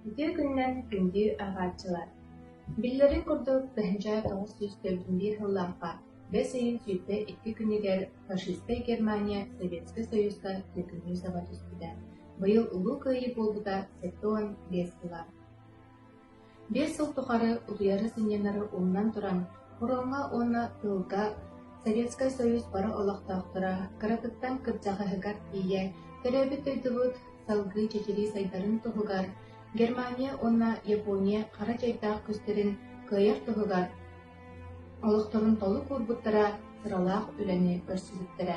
Ити күннен күнді ағатчылар. Биллерин курдук тахынча 941 хылларга 5 айын сүйітті 2 күнігер фашистская Германия Советский Союзга төкүнүү саба түспүдө. Быйыл улуу кыйы болбута 5 хыллар. 5 жыл тухары улуяры сынянары оннан туран, Хуронга онна тылга Советский Союз бары олақтақтыра, каратыттан кырджағығығар ие, төрөбіт өйдігіт салгы чечери сайдарын тұғығар, Германия онна Япония қара жайдақ күстерін кыйыр тұғығар, олықтырын толы көрбіттіра сыралақ үләне көрсізіттірі.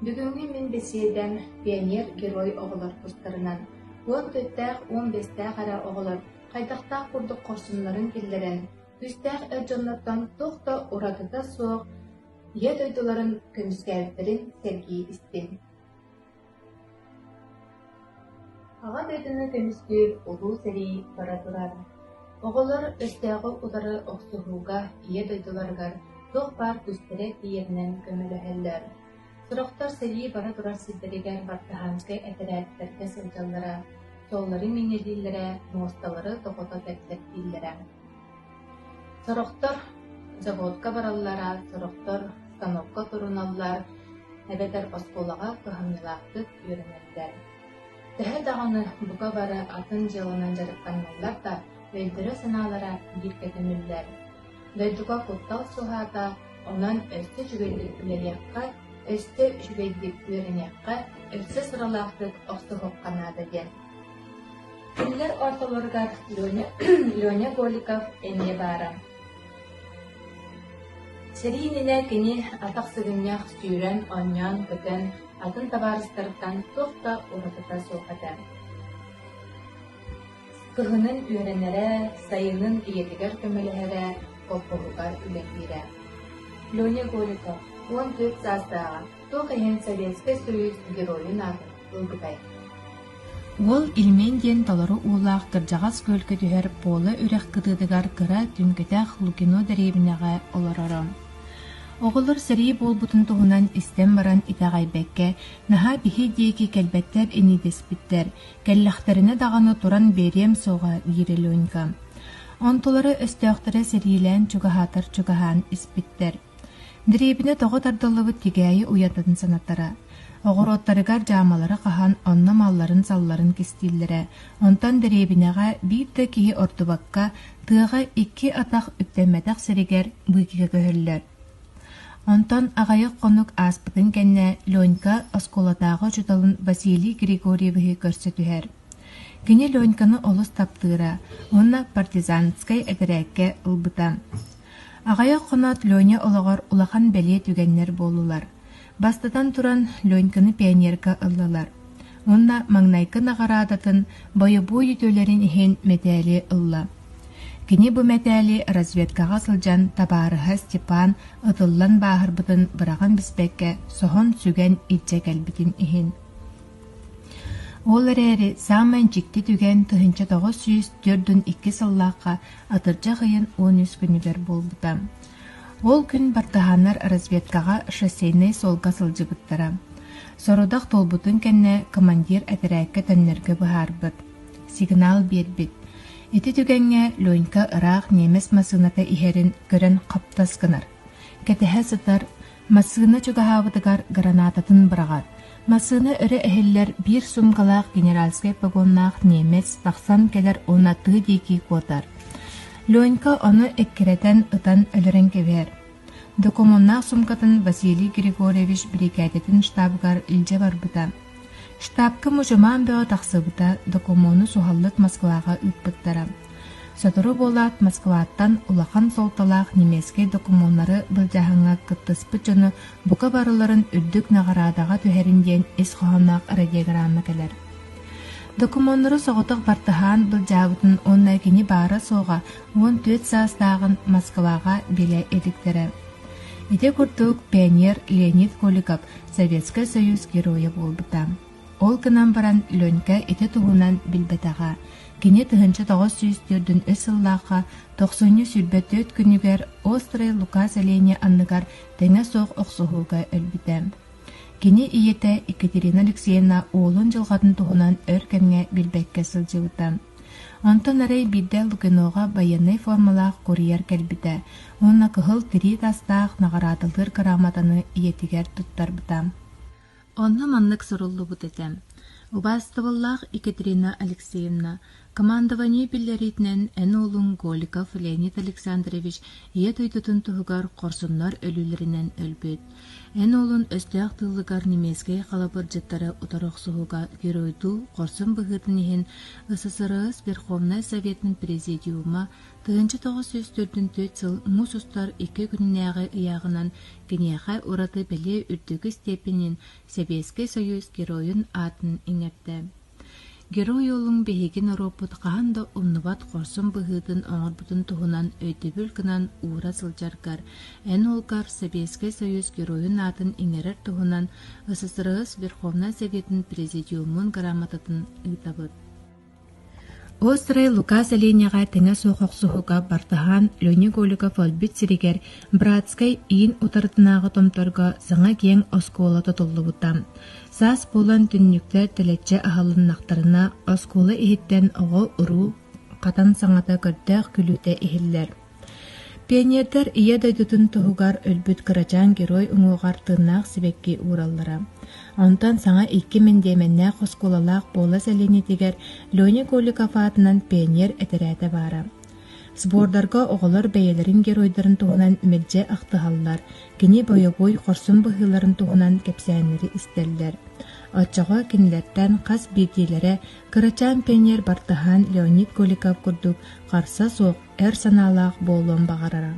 Бүгінгі мен беседен пионер герой оғылар күстарынан, 14-15 қара оғылар қайдақтақ құрдық қорсынларын келдерін, күстәқ әржонлардан тоқта оратыда соқ, ет өйділарын көміскәліктерін сәргей істен. Аға дөйдіні көміскер ұлу сәрей бара тұрар. Оғылар өстәғі ұлары оқсығуға ет өйділарғар тоқ бар күстерек дейерінен көмілі әлдер. Сұрақтар сәрей бара тұрар сіздерегер бартаханскай әтірәттәргі сылжалары, соллары менелдейлері, ноғысталары тоқыта тәттәттейлері. Сұрақтар заводка бараллара, сұрақтар станокка туруналлар, әбетер осколаға кыханылақтық үйренелдер. Тәһә дағаны бұқа бары атын жылынан жарыққанылар да өйдірі сыналара біркетімілдер. Дөйдіға құттал сұғата, онан өсті жүгейдік үлелеққа, өсті жүгейдік үйренеққа, өсті сұралақтық оқтығып қанады ден. Күнлер орталырғар Леня Голиков әне бары. Сәрейніне кені атақсығыннақ сүйрен, оннян, күтін, атын табарыстырықтан тоқта ұратыта соқады. Кығының үйренері, сайының иетігер көмілері, қолпылығар үлектері. Леня Голиков, 14 жастағы, тоқайын Советский Союз геройын атын ұлғыдай. Ол илмен ден талары улақ кыржағас көлкі түхер полы үрек кыдыдыгар кыра түнкетәқ Лукино дәребінеға оларарам. Оғылыр сәрей болбутын туғынан істен баран итағай бәкке, наға бихи дейкі кәлбәттер енидеспіттер, кәлләқтәріне дағаны туран берем соға гирел ойнға. Онтолары өстіяқтары сәрейлән чугахатар чугахан іспіттер. Дәребіне тоғы тардылығы тегәйі уятатын санаттара. Оғыроттарыгар жамалары қахан онна малларын салларын кестилдері. Онтан дәребінеға бейді кейі ортубаққа тыға 2 атақ үптәмәтақ сәрегер бұйкеге көхілдер. Онтан ағайық қонық аспытын кәнне Ленька осколатағы жұталын Василий Григорьеві көрсетуер. Кені Леньканы олыс таптыра, онна партизанскай әгірәкке ұлбыта. Ағайық қонат Леня олығар улахан бәле түгеннер болулар. Бастатан туран Леньканы пионерка ыллалар. Онна маңнайкы нағарадатын бойы-бой үтөлерін ехен мәтәлі ылла. Кені бұ мәтәлі разведкаға сылжан табарыға Степан ұтыллан бағырбытын бұраған біспәкке соғын сүген итче кәлбітін ехен. Ол әрі саман жікті түген тұхынча 942 сыллаққа атырча ғайын 13 күнігер болбыта. Ол күн бартаханар разведкаға шоссейный солға сылжыбыттара. Сорудақ толбутын кәнне командир әтірәкке тәннерге бұхарбыт. Сигнал бербіт. Эти түгенге Ленька ырақ немес масыната ихерін көрін қаптасқынар. Кәтіхә сытар, масыны чугахабытыгар гранататын бұрағар. Масыны үрі әхеллер бір сумкалақ генеральскай погоннақ немес тақсан кәлер онаты дейкі қотар. Ленька оны эккеретен ытан өлірен кевер. Докумоннақ сумкатын Василий Григорьевич бригадетін штабығар үлже барбыта. Штабкы мұжыман бөі тақсыбыта докумону сухаллыт Москваға үтпіттара. Сатыры болат Москваттан улахан солталақ немеске докумонлары бұлжағыңа кыттыспы жыны бұқа барыларын үрдік нағарадаға түхерінден ес қоғанақ радиограмма кәлер. Докумонлары соғытық бартыхан бұлжағытын онна кені бары соға 14 састағын Москваға беле едіктері. Ете күртік пионер Леонид Голиков Советский Союз героя болбыта. Ол кынан баран Ленька ете туғынан білбетаға. Кене тұхынчы 904-дін өсіллаққа 90-ні сүрбет 4 күнігер острый Лукас әлейне анныгар тәңе соқ оқсуғуға өлбіті. Кене иеті Екатерина Алексеевна оğlun жылғатын туғынан өркенге білбәкке сылжығыта. Онтон арай бидде Лукиноға баянай формалақ курьер кәлбіті. Онна кыхыл тири тастақ нағаратылыр караматаны иетігер туттар бітам. Онна маннык соруллу бұтетем. Убастывыллах Екатерина Алексеевна, командование биллеритнен эн олун Голиков Леонид Александрович ие тойдутун туһугар корсуннар өлүлеринен өлбөт. Эн олун өстөк тылыгар немезге калабыр жыттары утороксуга геройду корсун быгытын иһин СССР Верховный Советның президиума 1904 жыл мусустар 2 күннәге ыягынан кенеха ураты беле үрдүгү степенин Советский Союз геройын атын иңепте. Герой олың бейген оропут қағанда умнубат корсун быгытын оңорбутун туһунан өйдөбүл кынан ура сылжаргар. Эн олгар Советский Союз геройын атын иңерер туһунан СССР Верховный Советның президиумун грамотатын ыйтабыт. Острый Лукас Оленяға теңе соқоқсуғыға бартыған Леонид Голиков олбит сиригер Братскай иін утартынағы томторға заңа кең оскола тұтылы бұтам. Сас болан түнніктер тілетче ағалын нақтарына оскола ехеттен оғы ұру қатан саңата көрдәқ күліте ехіллер. Пионердер ие дайдутын тұғығар өлбіт кырачан герой ұңуғар тырнақ себекке ураллара. Онтан саңа 2000 деменне қосколалақ бола сәленетігер Леонид Голиков атынан пионер әтерәті бара. Сбордарға оғылар бәйелерін геройдарын туғынан мәлже ақтығаллар, кене бойы-бой қорсын бұғыларын туғынан кәпсәнері істерлер. Отчаға кенлерден қас бейдейлері кырачан пионер бартыған Леонид Голиков күрдік қарса соқ әр саналақ болуын бағарара.